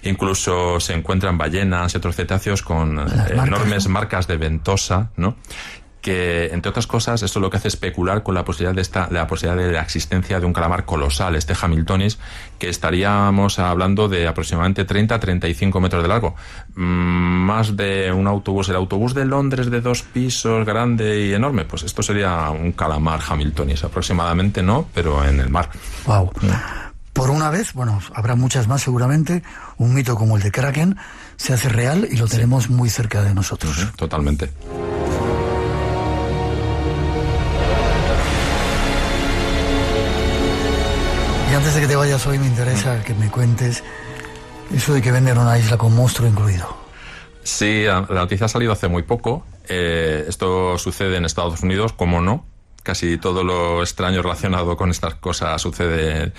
Incluso se encuentran ballenas y otros cetáceos con enormes marcas de ventosa, ¿no? Que, entre otras cosas, esto lo que hace es especular con la posibilidad de la existencia de un calamar colosal, este Hamiltonis, que estaríamos hablando de aproximadamente 30 a 35 metros de largo. Más de un autobús. El autobús de Londres de 2 pisos, grande y enorme, pues esto sería un calamar Hamiltonis aproximadamente, ¿no? Pero en el mar. Wow. Por una vez, habrá muchas más seguramente, un mito como el de Kraken se hace real y lo tenemos muy cerca de nosotros. Totalmente. Y antes de que te vayas hoy me interesa que me cuentes eso de que venden una isla con monstruo incluido. Sí, la noticia ha salido hace muy poco. Esto sucede en Estados Unidos, ¿cómo no? Casi todo lo extraño relacionado con estas cosas sucede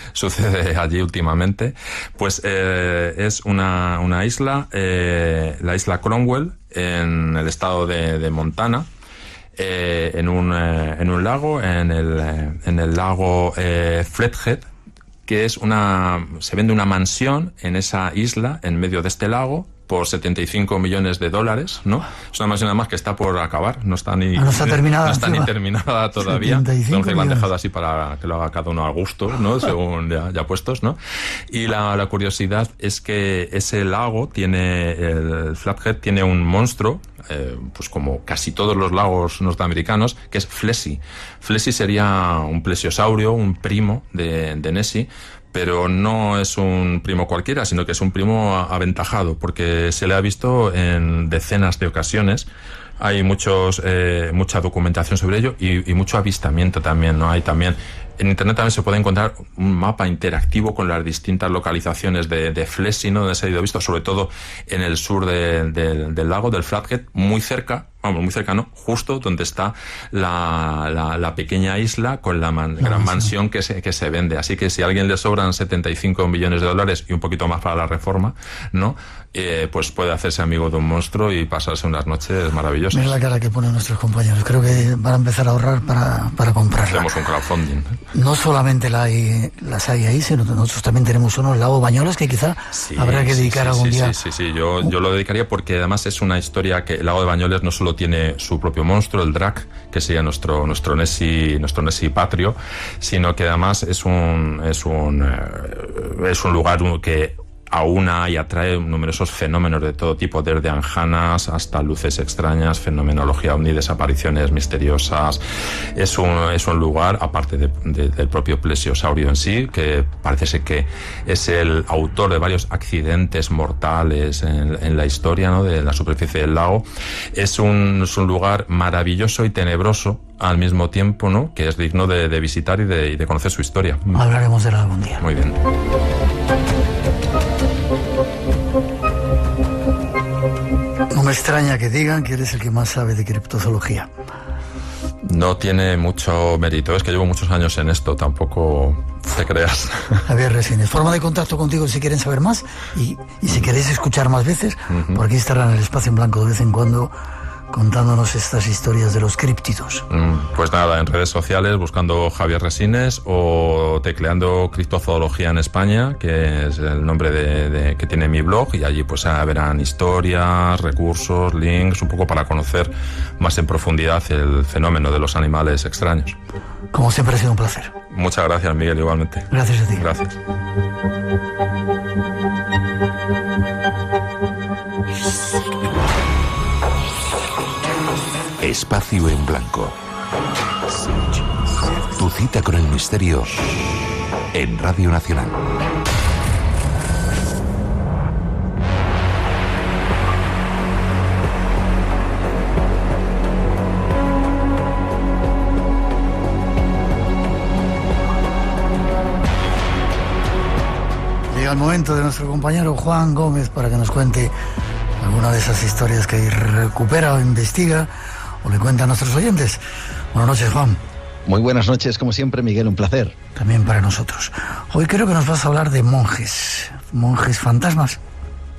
allí últimamente. Pues es una isla, la isla Cromwell, en el estado de Montana, en un lago, en el lago Flathead, que se vende una mansión en esa isla, en medio de este lago, por $75 millones, ¿no? Es una mansión además que está por acabar, no está ni terminada, no está ni terminada todavía. Entonces la han dejado así para que lo haga cada uno a gusto, ¿no? Según ya puestos, ¿no? Y la curiosidad es que ese lago tiene, el Flathead tiene un monstruo, pues como casi todos los lagos norteamericanos, que es Flessie. Flessie sería un plesiosaurio, un primo de Nessie, pero no es un primo cualquiera, sino que es un primo aventajado, porque se le ha visto en decenas de ocasiones. Hay mucha documentación sobre ello y mucho avistamiento también, ¿no? Hay también, en internet también se puede encontrar un mapa interactivo con las distintas localizaciones de Flessie, ¿no? Donde se ha ido visto, sobre todo en el sur del lago, del Flathead, muy cercano, justo donde está la pequeña isla con la gran mansión que se vende. Así que si a alguien le sobran $75 millones y un poquito más para la reforma, ¿no? Pues puede hacerse amigo de un monstruo y pasarse unas noches maravillosas. Mira la cara que ponen nuestros compañeros. Creo que van a empezar a ahorrar para comprarla. Tenemos un crowdfunding. No solamente las hay ahí, sino que nosotros también tenemos uno, el lago Bañolas, que quizá habrá que dedicar algún día. Sí. Yo lo dedicaría porque además es una historia que el lago de Bañolas no solo tiene su propio monstruo, el Drac, que sería nuestro Nessie patrio, sino que además es un lugar que aúna y atrae numerosos fenómenos de todo tipo, desde anjanas hasta luces extrañas, fenomenología ovni, desapariciones misteriosas. Es un lugar, aparte del propio plesiosaurio en sí, que parece ser que es el autor de varios accidentes mortales en la historia, ¿no? De la superficie del lago. Es un lugar maravilloso y tenebroso al mismo tiempo, ¿no? Que es digno de visitar y de conocer su historia. Hablaremos de él algún día. Muy bien. No me extraña que digan que eres el que más sabe de criptozoología. No tiene mucho mérito, es que llevo muchos años en esto, tampoco te creas. Javier Resines, forma de contacto contigo si quieren saber más y si queréis escuchar más veces, por aquí estarán en el Espacio en Blanco de vez en cuando contándonos estas historias de los críptidos. Pues nada, en redes sociales buscando Javier Resines o tecleando Criptozoología en España, que es el nombre que tiene mi blog, y allí pues verán historias, recursos, links, un poco para conocer más en profundidad el fenómeno de los animales extraños. Como siempre ha sido un placer. Muchas gracias, Miguel, igualmente. Gracias a ti. Gracias. Espacio en Blanco. Tu cita con el misterio en Radio Nacional. Llega el momento de nuestro compañero Juan Gómez para que nos cuente alguna de esas historias que recupera o investiga o le cuenta a nuestros oyentes. Buenas noches, Juan. Muy buenas noches, como siempre, Miguel, un placer. También para nosotros. Hoy creo que nos vas a hablar de monjes fantasmas.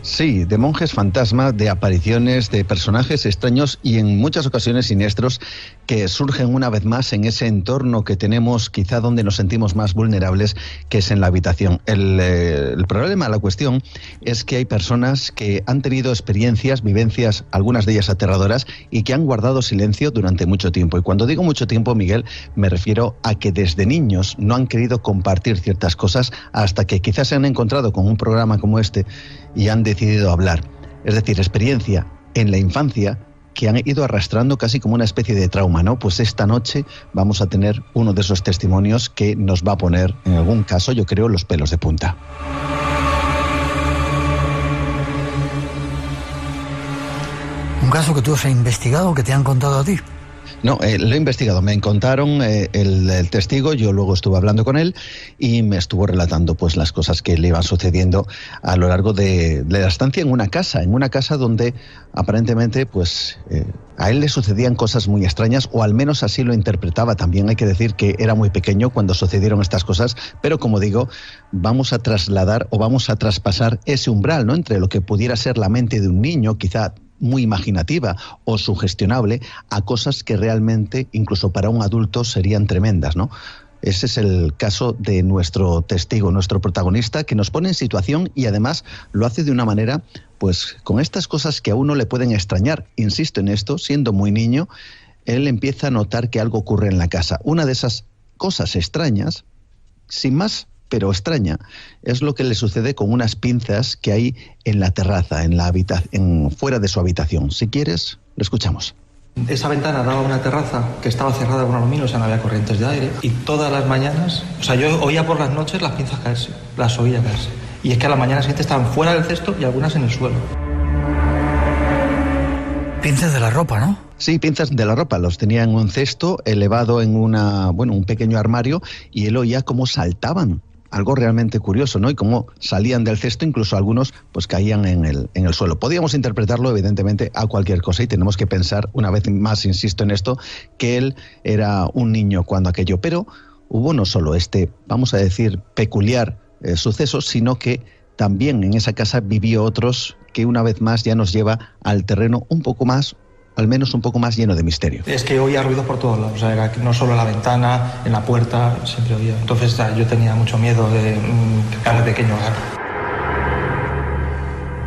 Sí, de monjes fantasmas, de apariciones, de personajes extraños y en muchas ocasiones siniestros que surgen una vez más en ese entorno que tenemos, quizá donde nos sentimos más vulnerables, que es en la habitación. El problema, la cuestión, es que hay personas que han tenido experiencias, vivencias, algunas de ellas aterradoras, y que han guardado silencio durante mucho tiempo. Y cuando digo mucho tiempo, Miguel, me refiero a que desde niños no han querido compartir ciertas cosas hasta que quizás se han encontrado con un programa como este y han decidido hablar. Es decir, experiencia en la infancia que han ido arrastrando casi como una especie de trauma, ¿no? Pues esta noche vamos a tener uno de esos testimonios que nos va a poner, en algún caso, yo creo, los pelos de punta. Un caso que tú has investigado, que te han contado a ti. No, lo he investigado. Me contaron el testigo, yo luego estuve hablando con él y me estuvo relatando pues las cosas que le iban sucediendo a lo largo de la estancia en una casa donde aparentemente pues a él le sucedían cosas muy extrañas, o al menos así lo interpretaba. También hay que decir que era muy pequeño cuando sucedieron estas cosas, pero como digo, vamos a trasladar o vamos a traspasar ese umbral, ¿no?, entre lo que pudiera ser la mente de un niño, quizá muy imaginativa o sugestionable, a cosas que realmente, incluso para un adulto, serían tremendas, ¿no? Ese es el caso de nuestro testigo, nuestro protagonista, que nos pone en situación y además lo hace de una manera, pues con estas cosas que a uno le pueden extrañar. Insisto en esto, siendo muy niño, él empieza a notar que algo ocurre en la casa. Una de esas cosas extrañas, sin más, pero extraña, es lo que le sucede con unas pinzas que hay en la terraza, fuera de su habitación. Si quieres, lo escuchamos. Esa ventana daba a una terraza que estaba cerrada con aluminio, o sea, no había corrientes de aire. Y todas las mañanas, o sea, yo oía por las noches las pinzas caerse, las oía caerse. Y es que a la mañana siguiente estaban fuera del cesto y algunas en el suelo. Pinzas de la ropa, ¿no? Sí, pinzas de la ropa. Los tenía en un cesto elevado en un pequeño armario, y él oía cómo saltaban. Algo realmente curioso, ¿no? Y cómo salían del cesto, incluso algunos pues caían en el suelo. Podíamos interpretarlo evidentemente a cualquier cosa, y tenemos que pensar, una vez más insisto en esto, que él era un niño cuando aquello. Pero hubo no solo vamos a decir, peculiar suceso, sino que también en esa casa vivió otros que una vez más ya nos lleva al terreno un poco más, al menos un poco más lleno de misterio. Es que oía ruidos por todos lados, o sea, era no solo en la ventana, en la puerta, siempre oía. Entonces yo tenía mucho miedo de pequeño.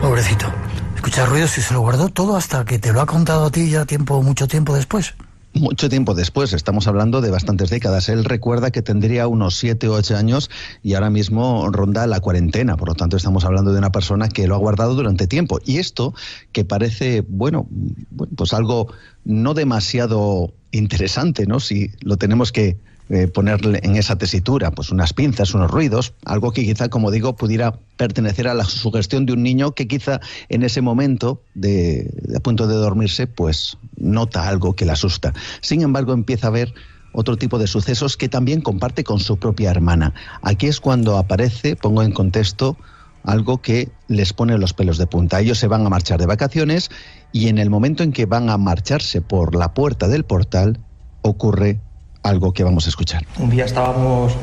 Pobrecito. Escuchar ruidos y se lo guardó todo hasta que te lo ha contado a ti ya mucho tiempo después. Mucho tiempo después, estamos hablando de bastantes décadas. Él recuerda que tendría unos 7 o 8 años y ahora mismo ronda la cuarentena. Por lo tanto, estamos hablando de una persona que lo ha guardado durante tiempo. Y esto, que parece, pues algo no demasiado interesante, ¿no? Si lo tenemos que ponerle en esa tesitura, pues unas pinzas, unos ruidos, algo que quizá, como digo, pudiera pertenecer a la sugestión de un niño que quizá en ese momento a punto de dormirse, pues nota algo que le asusta. Sin embargo, empieza a ver otro tipo de sucesos que también comparte con su propia hermana. Aquí es cuando aparece, pongo en contexto, algo que les pone los pelos de punta. Ellos se van a marchar de vacaciones y en el momento en que van a marcharse por la puerta del portal, ocurre algo que vamos a escuchar. Un día estábamos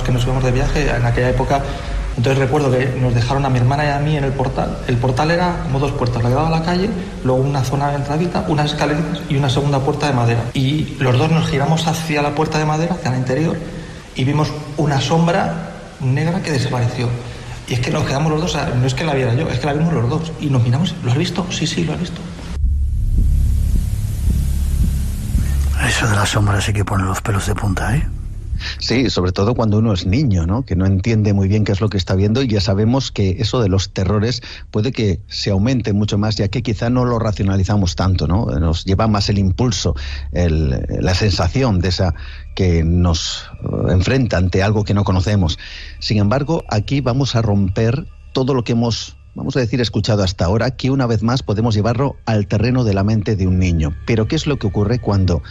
que nos íbamos de viaje en aquella época. Entonces recuerdo que nos dejaron a mi hermana y a mí en el portal. El portal era como 2 puertas, la que daba a la calle, luego una zona de entradita, unas escaleritas y una segunda puerta de madera. Y los dos nos giramos hacia la puerta de madera, hacia el interior, y vimos una sombra negra que desapareció. Y es que nos quedamos los dos, o sea, no es que la viera yo, es que la vimos los dos. Y nos miramos, ¿lo has visto? Sí, lo has visto. Eso de la sombra sí que pone los pelos de punta, ¿eh? Sí, sobre todo cuando uno es niño, ¿no? Que no entiende muy bien qué es lo que está viendo, y ya sabemos que eso de los terrores puede que se aumente mucho más, ya que quizá no lo racionalizamos tanto, ¿no? Nos lleva más el impulso, la sensación de esa que nos enfrenta ante algo que no conocemos. Sin embargo, aquí vamos a romper todo lo que hemos, vamos a decir, escuchado hasta ahora, que una vez más podemos llevarlo al terreno de la mente de un niño. Pero ¿qué es lo que ocurre cuando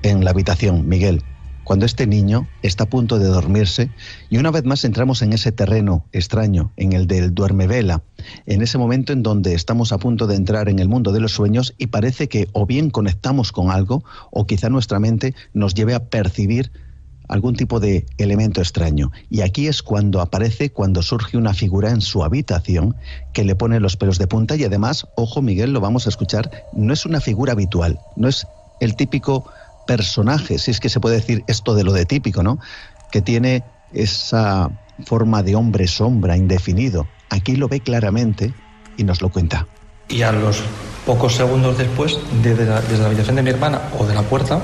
en la habitación, Miguel? Cuando este niño está a punto de dormirse y una vez más entramos en ese terreno extraño, en el del duermevela, en ese momento en donde estamos a punto de entrar en el mundo de los sueños y parece que o bien conectamos con algo o quizá nuestra mente nos lleve a percibir algún tipo de elemento extraño. Y aquí es cuando surge una figura en su habitación que le pone los pelos de punta y además, ojo Miguel, lo vamos a escuchar, no es una figura habitual, no es el típico personaje, si es que se puede decir esto de lo de típico, ¿no? Que tiene esa forma de hombre sombra indefinido. Aquí lo ve claramente y nos lo cuenta. Y a los pocos segundos después, desde la habitación de mi hermana o de la puerta,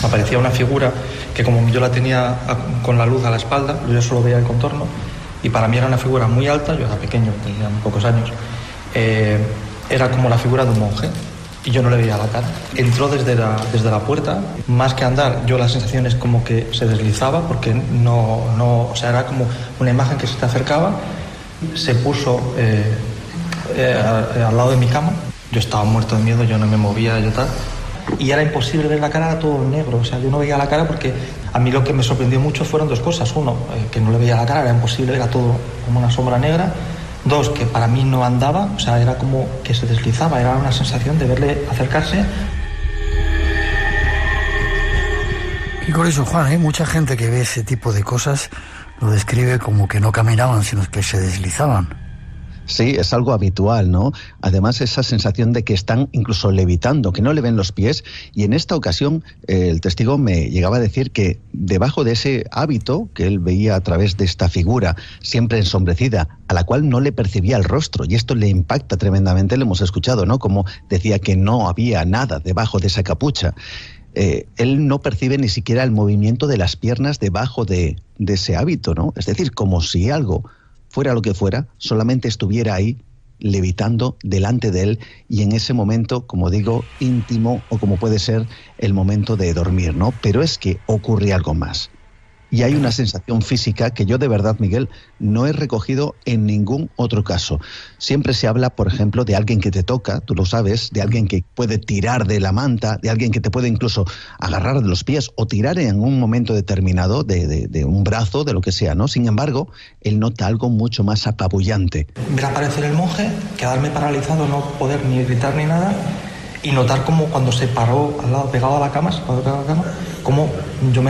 aparecía una figura que, como yo la tenía con la luz a la espalda, yo solo veía el contorno, y para mí era una figura muy alta, yo era pequeño, tenía muy pocos años, era como la figura de un monje, y yo no le veía la cara. Entró desde la puerta, más que andar, yo la sensación es como que se deslizaba, porque o sea, era como una imagen que se te acercaba, se puso al lado de mi cama, yo estaba muerto de miedo, yo no me movía, yo tal, y era imposible ver la cara, era todo negro, o sea, yo no veía la cara porque a mí lo que me sorprendió mucho fueron 2 cosas. Uno, que no le veía la cara, era imposible, era todo como una sombra negra. 2, que para mí no andaba, o sea, era como que se deslizaba, era una sensación de verle acercarse. Y con eso, Juan, mucha gente que ve ese tipo de cosas lo describe como que no caminaban, sino que se deslizaban. Sí, es algo habitual, ¿no? Además, esa sensación de que están incluso levitando, que no le ven los pies. Y en esta ocasión, el testigo me llegaba a decir que debajo de ese hábito que él veía a través de esta figura siempre ensombrecida, a la cual no le percibía el rostro, y esto le impacta tremendamente, lo hemos escuchado, ¿no? Como decía que no había nada debajo de esa capucha. Él no percibe ni siquiera el movimiento de las piernas debajo de ese hábito, ¿no? Es decir, como si algo, fuera lo que fuera, solamente estuviera ahí levitando delante de él, y en ese momento, como digo, íntimo, o como puede ser el momento de dormir, ¿no? Pero es que ocurre algo más. Y hay una sensación física que yo de verdad, Miguel, no he recogido en ningún otro caso. Siempre se habla, por ejemplo, de alguien que te toca, tú lo sabes, de alguien que puede tirar de la manta, de alguien que te puede incluso agarrar de los pies o tirar en un momento determinado de un brazo, de lo que sea, ¿no? Sin embargo, él nota algo mucho más apabullante. Ver aparecer el monje, quedarme paralizado, no poder ni gritar ni nada, y notar como cuando se paró al lado, pegado a la cama, como yo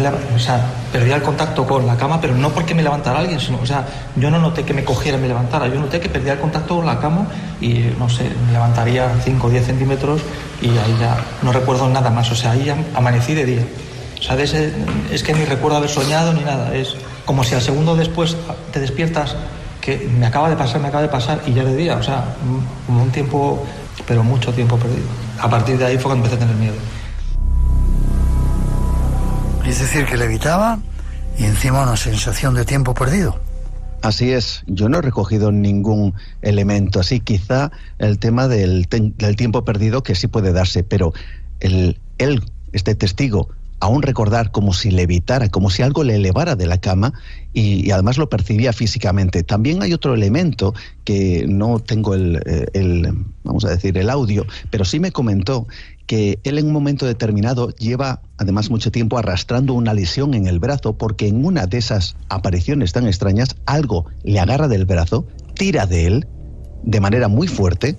perdía el contacto con la cama, pero no porque me levantara alguien, sino, yo no noté que me cogiera y me levantara, yo noté que perdía el contacto con la cama y, no sé, me levantaría 5 o 10 centímetros y ahí ya no recuerdo nada más, ahí ya amanecí de día. Es que ni recuerdo haber soñado ni nada, es como si al segundo después te despiertas que me acaba de pasar y ya de día, como un tiempo, pero mucho tiempo perdido. A partir de ahí fue cuando empecé a tener miedo. Es decir, que levitaba y encima una sensación de tiempo perdido. Así es, yo no he recogido ningún elemento así, quizá el tema del tiempo perdido que sí puede darse, pero este testigo, aún recordar como si levitara, como si algo le elevara de la cama y además lo percibía físicamente. También hay otro elemento que no tengo vamos a decir, el audio, pero sí me comentó que él en un momento determinado lleva además mucho tiempo arrastrando una lesión en el brazo, porque en una de esas apariciones tan extrañas algo le agarra del brazo, tira de él de manera muy fuerte.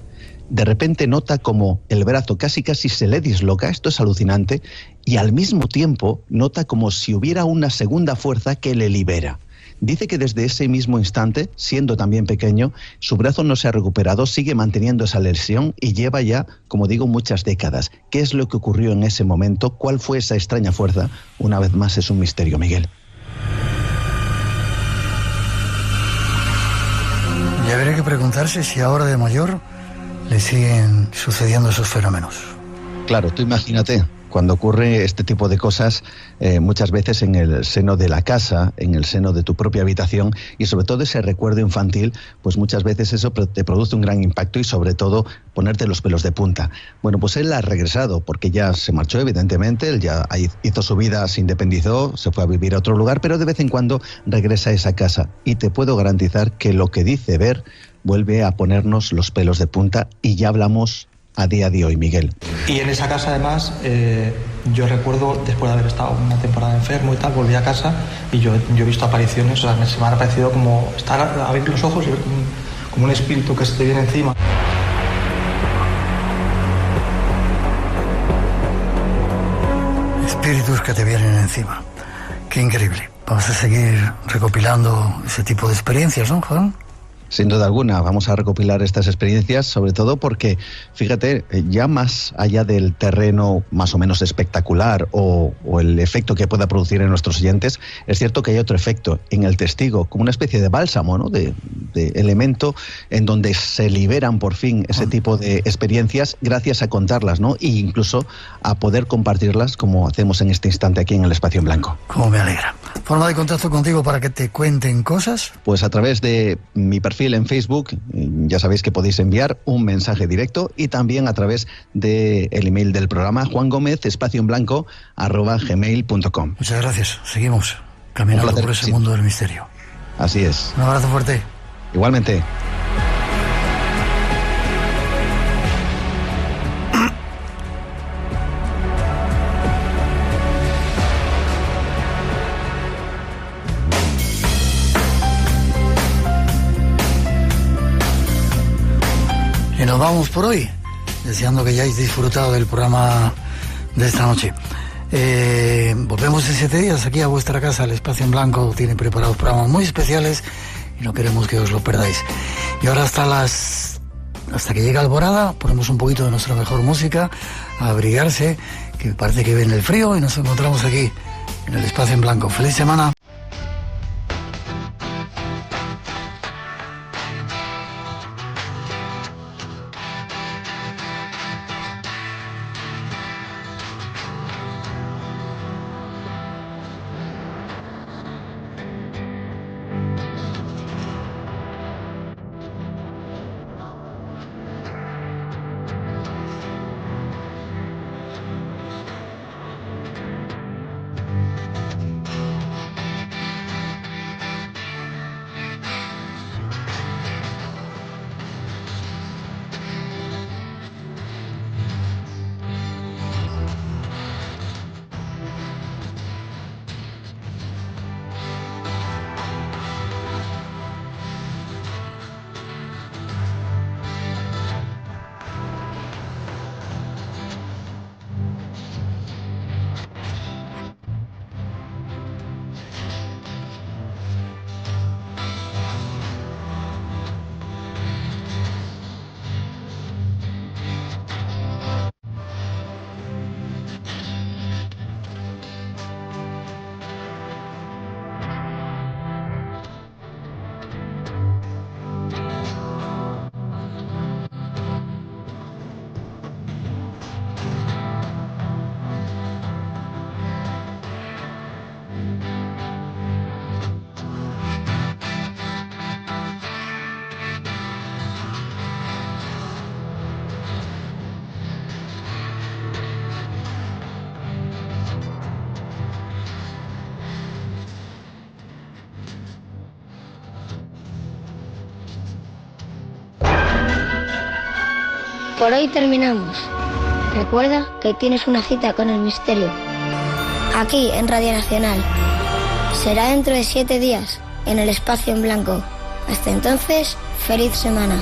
De repente nota como el brazo casi se le disloca, esto es alucinante, y al mismo tiempo nota como si hubiera una segunda fuerza que le libera. Dice que desde ese mismo instante, siendo también pequeño, su brazo no se ha recuperado, sigue manteniendo esa lesión y lleva ya, como digo, muchas décadas. ¿Qué es lo que ocurrió en ese momento? ¿Cuál fue esa extraña fuerza? Una vez más es un misterio, Miguel. Y habría que preguntarse si ahora de mayor le siguen sucediendo esos fenómenos. Claro, tú imagínate, cuando ocurre este tipo de cosas, muchas veces en el seno de la casa, en el seno de tu propia habitación, y sobre todo ese recuerdo infantil, pues muchas veces eso te produce un gran impacto y sobre todo ponerte los pelos de punta. Bueno, pues él ha regresado porque ya se marchó, evidentemente, él ya hizo su vida, se independizó, se fue a vivir a otro lugar, pero de vez en cuando regresa a esa casa y te puedo garantizar que lo que dice ver vuelve a ponernos los pelos de punta, y ya hablamos a día de hoy, Miguel. Y en esa casa además, yo recuerdo, después de haber estado una temporada enfermo y tal, volví a casa y yo he visto apariciones, se me ha parecido como estar a abrir los ojos y ver como un espíritu que se te viene encima. Espíritus que te vienen encima. Qué increíble. Vamos a seguir recopilando ese tipo de experiencias, ¿no, Juan? Sin duda alguna, vamos a recopilar estas experiencias, sobre todo porque, fíjate, ya más allá del terreno más o menos espectacular o el efecto que pueda producir en nuestros oyentes, es cierto que hay otro efecto en el testigo, como una especie de bálsamo, ¿no? de elemento en donde se liberan por fin ese tipo de experiencias gracias a contarlas, ¿no? E incluso a poder compartirlas como hacemos en este instante aquí en el Espacio en Blanco. Cómo me alegra. ¿Forma de contacto contigo para que te cuenten cosas? Pues a través de mi perfil en Facebook, ya sabéis que podéis enviar un mensaje directo, y también a través del email del programa, juangomez_en_blanco@gmail.com. Muchas gracias. Seguimos caminando por ese mundo del misterio. Así es. Un abrazo fuerte. Igualmente. Y nos vamos por hoy, deseando que hayáis disfrutado del programa de esta noche. Volvemos en 7 días aquí a vuestra casa. El Espacio en Blanco tiene preparados programas muy especiales y no queremos que os lo perdáis. Y ahora hasta que llega Alborada, ponemos un poquito de nuestra mejor música, a abrigarse, que parece que viene el frío, y nos encontramos aquí en el Espacio en Blanco. ¡Feliz semana! Por hoy terminamos. Recuerda que tienes una cita con el misterio. Aquí en Radio Nacional. Será dentro de 7 días en el Espacio en Blanco. Hasta entonces, feliz semana.